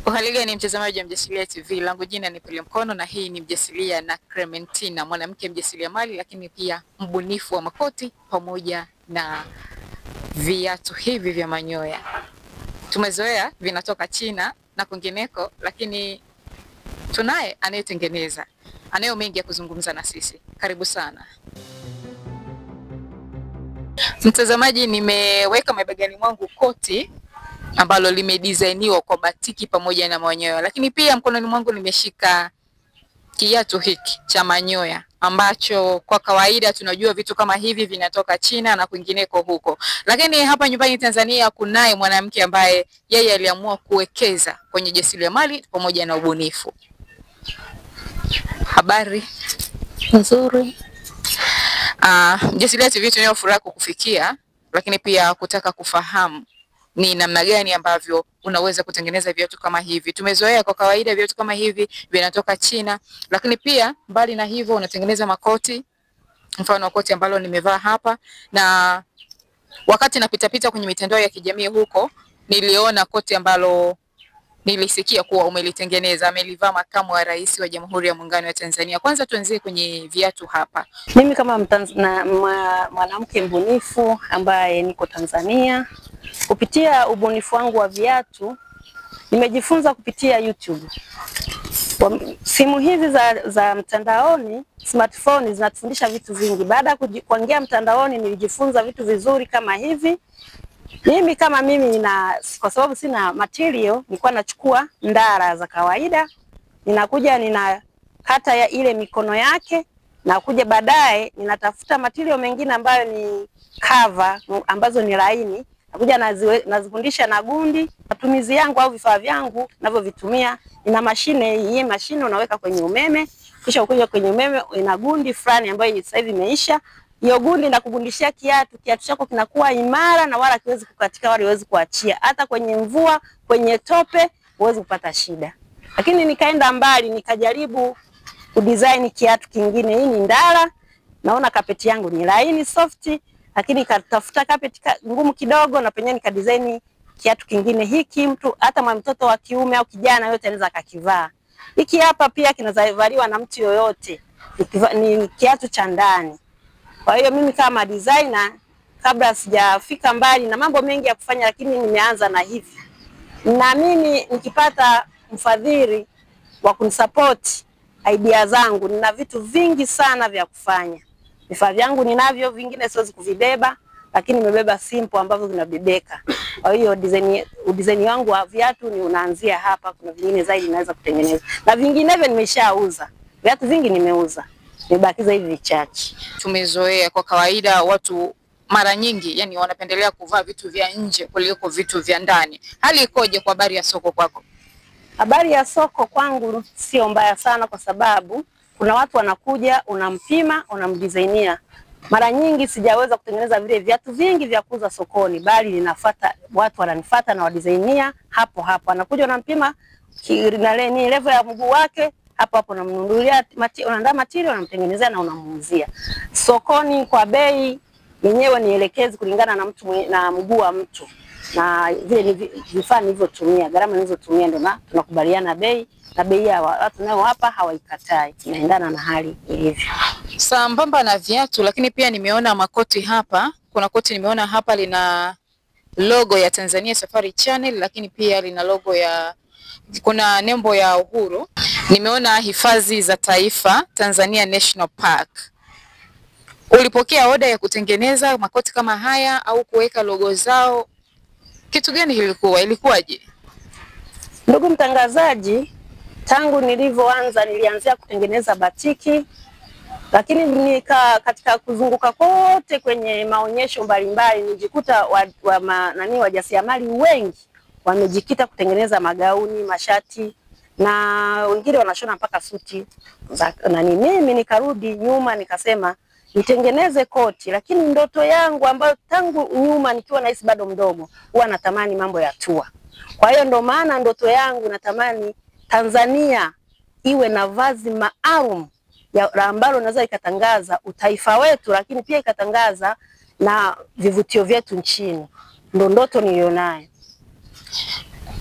Uhaliga ni mtazamaji wa Mjasilia TV, langu jina ni Pili Mkono na hii ni Mjasilia na Clementina, mwanamke mjasiriamali lakini pia mbunifu wa makoti pamoja na viatu hivi vya manyoya. Tumezoea vinatoka China na kwingineko, lakini tunaye anayetengeneza, anayo mengi ya kuzungumza na sisi. Karibu sana. Mtazamaji, nimeweka mabegani mwangu koti ambalo limedesigniwa kwa batiki pamoja na manyoya, lakini pia mkononi mwangu nimeshika kiatu hiki cha manyoya ambacho kwa kawaida tunajua vitu kama hivi vinatoka China na kwingineko huko, lakini hapa nyumbani Tanzania kunaye mwanamke ambaye yeye aliamua kuwekeza kwenye jasiriamali pamoja na ubunifu. Habari nzuri. Mjasilia TV tunayo furaha kukufikia, lakini pia kutaka kufahamu ni namna gani ambavyo unaweza kutengeneza viatu kama hivi. Tumezoea kwa kawaida viatu kama hivi vinatoka China, lakini pia mbali na hivyo unatengeneza makoti, mfano koti ambalo nimevaa hapa, na wakati napita kwenye mitandao ya kijamii huko niliona koti ambalo nilisikia kuwa umelitengeneza, amelivaa makamu wa rais wa Jamhuri ya Muungano wa Tanzania. Kwanza tuanzie kwenye viatu hapa. Mimi kama mwanamke mbunifu ambaye niko Tanzania, kupitia ubunifu wangu wa viatu nimejifunza kupitia YouTube. Simu hizi za mtandaoni, smartphone, zinatufundisha vitu vingi. Baada ya kuingia mtandaoni nilijifunza vitu vizuri kama hivi. Mimi kwa sababu sina material, nilikuwa nachukua ndara za kawaida, ninakuja ninakata ya ile mikono yake, na kuja baadaye ninatafuta material mengine ambayo ni cover ambazo ni laini, nakuja nazifundisha na gundi. Matumizi yangu au vifaa vyangu ninavyovitumia, ina mashine hii. Mashine unaweka kwenye umeme, kisha ukija kwenye umeme ina gundi fulani ambayo sasa hivi imeisha. Hiyo gundi na kugundishia kiatu chako kinakuwa imara na wala kiwezi kukatika wala kiwezi kuachia. Hata kwenye mvua, kwenye tope huwezi kupata shida. Lakini nikaenda mbali, nikajaribu kudesign kiatu kingine. Hii ni ndara. Naona kapeti yangu ni laini soft, lakini nikatafuta kapeti ngumu kidogo na penyewe nikadesign kiatu kingine hiki. Mtu hata mtoto wa kiume au kijana yote anaweza akakivaa. Hiki hapa pia kinazavaliwa na mtu yoyote. Ni kiatu cha ndani. Kwa hiyo mimi kama designer, kabla sijafika mbali na mambo mengi ya kufanya, lakini nimeanza na hivi. Naamini nikipata mfadhili wa kunisupport idea zangu, nina vitu vingi sana vya kufanya. Vifaa vyangu ninavyo, vingine siwezi kuvibeba, lakini nimebeba simple ambavyo vinabebeka. Kwa hiyo design wangu wa viatu ni unaanzia hapa. Kuna vingine zaidi naweza kutengeneza, na vinginevyo nimeshauza. Viatu vingi nimeuza, nimebakiza hivi vichache. Tumezoea kwa kawaida watu mara nyingi wanapendelea kuvaa vitu vya nje kuliko vitu vya ndani. Hali ikoje kwa habari ya soko kwako? Habari ya soko kwangu sio mbaya sana, kwa sababu kuna watu wanakuja, unampima, unamdesignia. Mara nyingi sijaweza kutengeneza vile viatu vingi vya kuuza sokoni, bali ninafuata watu wananifuata na wadesignia hapo. Anakuja, unampima ni level ya mguu wake, hapo unamnunulia unaandaa material, unamtengenezea na unamuuzia. Sokoni kwa bei yenyewe nielekezi kulingana na mtu na mguu wa mtu, na vile vifaa nilivyotumia, gharama nilizotumia, ndio tunakubaliana bei, na bei ya watu nao hapa hawaikatai, inaendana na hali ilivyo. Sambamba na viatu, lakini pia nimeona makoti hapa. Kuna koti nimeona hapa lina logo ya Tanzania Safari Channel, lakini pia lina logo kuna nembo ya uhuru. Nimeona hifadhi za taifa Tanzania National Park. Ulipokea oda ya kutengeneza makoti kama haya au kuweka logo zao? Kitu gani ilikuwaje? Ndugu mtangazaji, tangu nilivyoanza nilianzia kutengeneza batiki, lakini katika kuzunguka kote kwenye maonyesho mbalimbali nijikuta wajasiriamali wengi wamejikita kutengeneza magauni, mashati, na wengine wanashona mpaka suti. Mimi nikarudi nyuma nikasema nitengeneze koti, lakini ndoto yangu ambayo tangu nyuma nikiwa nahisi bado mdogo, huwa natamani mambo ya tour. Kwa hiyo ndo maana ndoto yangu natamani Tanzania iwe na vazi maalum ambalo naweza ikatangaza utaifa wetu, lakini pia ikatangaza na vivutio vyetu nchini. Ndo ndoto nilionayo.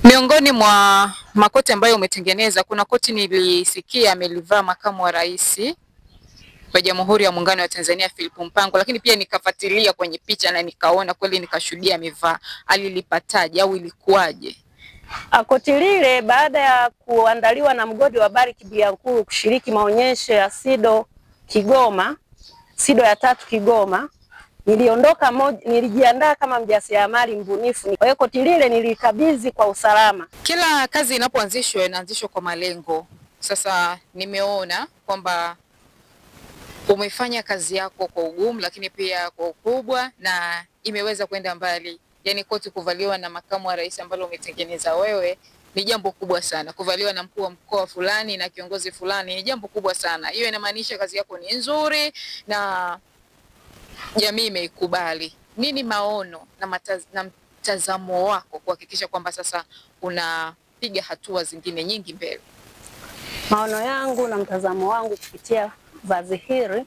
Miongoni mwa makoti ambayo umetengeneza, kuna koti nilisikia amelivaa makamu wa rais wa Jamhuri ya Muungano wa Tanzania Philip Mpango, lakini pia nikafuatilia kwenye picha na nikaona kweli, nikashuhudia amevaa. Alilipataje au ilikuwaje? Koti lile baada ya kuandaliwa na mgodi wa Barrick Biankuru kushiriki maonyesho ya SIDO Kigoma, SIDO ya 3 Kigoma, nilijiandaa kama mjasiriamali mbunifu. Kwa hiyo koti lile nilikabidhi kwa usalama. Kila kazi inapoanzishwa inaanzishwa kwa malengo. Sasa nimeona kwamba umefanya kazi yako kwa ugumu, lakini pia kwa ukubwa, na imeweza kwenda mbali. Yani koti kuvaliwa na makamu wa rais ambalo umetengeneza wewe ni jambo kubwa sana. Kuvaliwa na mkuu wa mkoa fulani na kiongozi fulani ni jambo kubwa sana. Hiyo inamaanisha kazi yako ni nzuri na jamii imeikubali. Nini maono na mtazamo wako kuhakikisha kwamba sasa unapiga hatua zingine nyingi mbele? Maono yangu na mtazamo wangu kupitia vazi hili,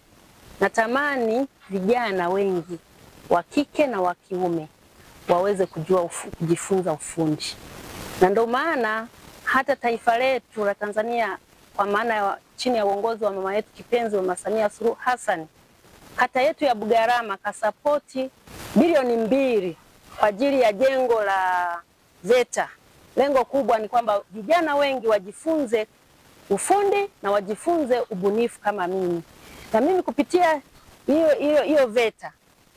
natamani vijana wengi wa kike na wa kiume waweze kujifunza ufundi. Na ndio maana hata taifa letu la Tanzania, kwa maana ya chini ya uongozi wa mama yetu kipenzi Mama Samia Suluhu Hassan, kata yetu ya Bugarama kasapoti bilioni 2 kwa ajili ya jengo la VETA. Lengo kubwa ni kwamba vijana wengi wajifunze ufundi na wajifunze ubunifu kama mimi. Na mimi kupitia hiyo VETA,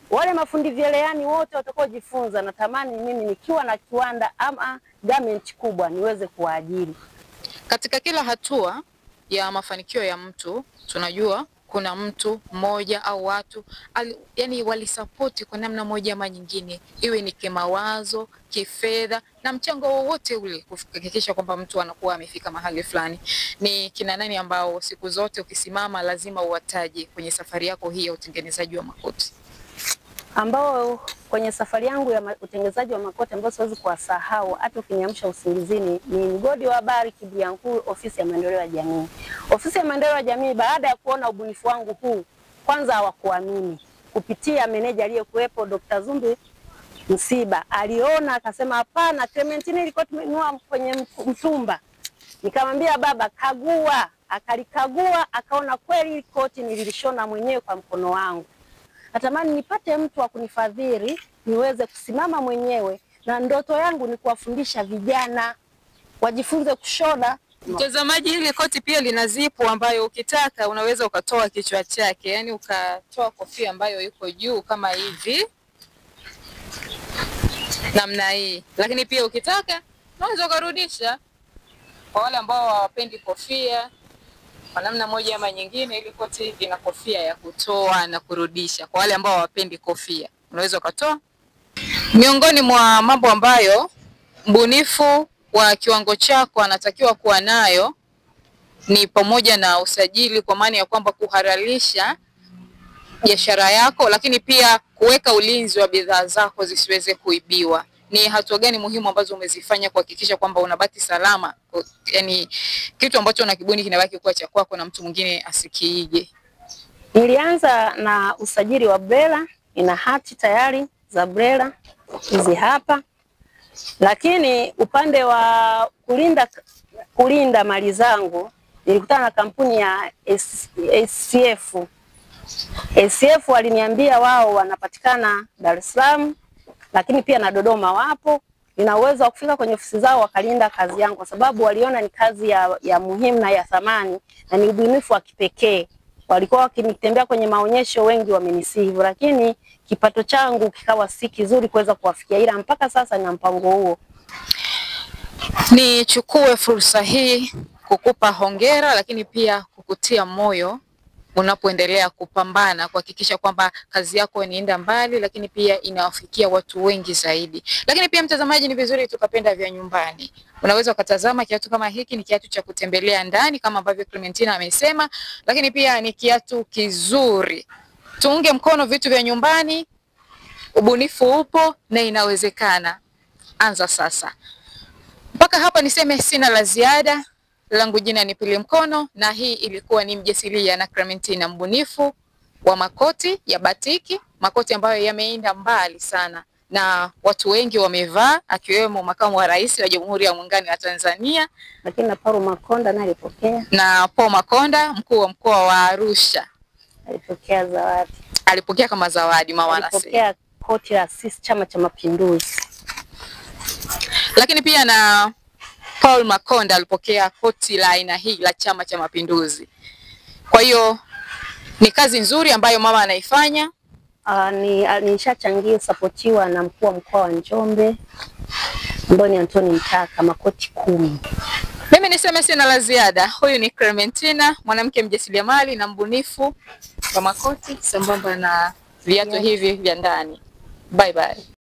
wale mafundi vyeleani wote watakaojifunza, natamani mimi nikiwa na kiwanda ama garment kubwa niweze kuwaajiri. Katika kila hatua ya mafanikio ya mtu, tunajua kuna mtu mmoja au watu yani walisapoti kwa namna moja ama nyingine, iwe ni kimawazo, kifedha na mchango wowote ule kuhakikisha kwamba mtu anakuwa amefika mahali fulani. Ni kina nani ambao siku zote ukisimama lazima uwataje kwenye safari yako hii ya utengenezaji wa makoti? Ambao kwenye safari yangu ya utengenezaji wa makoti ambao siwezi kuwasahau hata ukiniamsha usingizini ni mgodi wa Barrick Biankuru, ofisi ya maendeleo ya jamii. Ofisi ya maendeleo ya jamii baada ya kuona ubunifu wangu huu, kwanza hawakuamini. Kupitia meneja aliyekuwepo Dr. Zumbi Msiba, aliona akasema hapana, Clementine ilikuwa tumenunua kwenye mtumba. Nikamwambia baba kagua, akalikagua akaona kweli koti nililishona mwenyewe kwa mkono wangu. Natamani nipate mtu wa kunifadhili niweze kusimama mwenyewe, na ndoto yangu ni kuwafundisha vijana wajifunze kushona. Mtazamaji, hili koti pia lina zipu ambayo ukitaka unaweza ukatoa kichwa chake, yani ukatoa kofia ambayo iko juu kama hivi namna hii, lakini pia ukitaka unaweza ukarudisha. Kwa wale ambao hawapendi kofia kwa namna moja ama nyingine, ili koti lina kofia ya kutoa na kurudisha. Kwa wale ambao hawapendi kofia unaweza ukatoa. Miongoni mwa mambo ambayo mbunifu wa kiwango chako anatakiwa kuwa nayo ni pamoja na usajili, kwa maana ya kwamba kuhalalisha biashara yako, lakini pia kuweka ulinzi wa bidhaa zako zisiweze kuibiwa. Ni hatua gani muhimu ambazo umezifanya kuhakikisha kwamba unabaki salama, yani kitu ambacho unakibuni kinabaki kuwa cha kwako na mtu mwingine asikiige? Nilianza na usajili wa BRELA, ina hati tayari za BRELA hizi hapa. Lakini upande wa kulinda mali zangu nilikutana na kampuni ya ACF. ACF waliniambia wao wanapatikana Dar es Salaam, lakini pia na Dodoma wapo. Nina uwezo wa kufika kwenye ofisi zao wakalinda kazi yangu, kwa sababu waliona ni kazi ya muhimu na ya thamani na ni ubunifu wa kipekee. Walikuwa wakinitembea kwenye maonyesho, wengi wamenisihi, lakini kipato changu kikawa si kizuri kuweza kuwafikia, ila mpaka sasa nina mpango huo. Nichukue fursa hii kukupa hongera, lakini pia kukutia moyo unapoendelea kupambana kuhakikisha kwamba kazi yako inaenda mbali, lakini pia inawafikia watu wengi zaidi. Lakini pia mtazamaji, ni vizuri tukapenda vya nyumbani. Unaweza ukatazama kiatu kama hiki, ni kiatu cha kutembelea ndani kama ambavyo Clementine amesema, lakini pia ni kiatu kizuri. Tuunge mkono vitu vya nyumbani, ubunifu upo na inawezekana. Anza sasa. Mpaka hapa niseme sina la ziada. Langu jina ni Pili Mkono na hii ilikuwa ni Mjasilia na Clementine, mbunifu wa makoti ya batiki, makoti ambayo yameenda mbali sana na watu wengi wamevaa, akiwemo makamu wa rais wa Jamhuri ya Muungano wa Tanzania, lakini na Paul Makonda naye alipokea, na Paul Makonda, mkuu wa mkoa wa Arusha, alipokea zawadi. Alipokea kama zawadi, mama anasema. Alipokea koti la sisi Chama cha Mapinduzi. Lakini pia na Paul Makonda alipokea koti la aina hii la Chama cha Mapinduzi. Kwa hiyo ni kazi nzuri ambayo mama anaifanya. Nishachangia sapotiwa na mkuu wa mkoa wa Njombe ambaye ni Antoni Mtaka, makoti 10. Mimi niseme sina la ziada. Huyu ni Clementina, mwanamke mjasiriamali na mbunifu wa makoti sambamba na viatu hivi vya ndani. Bye bye.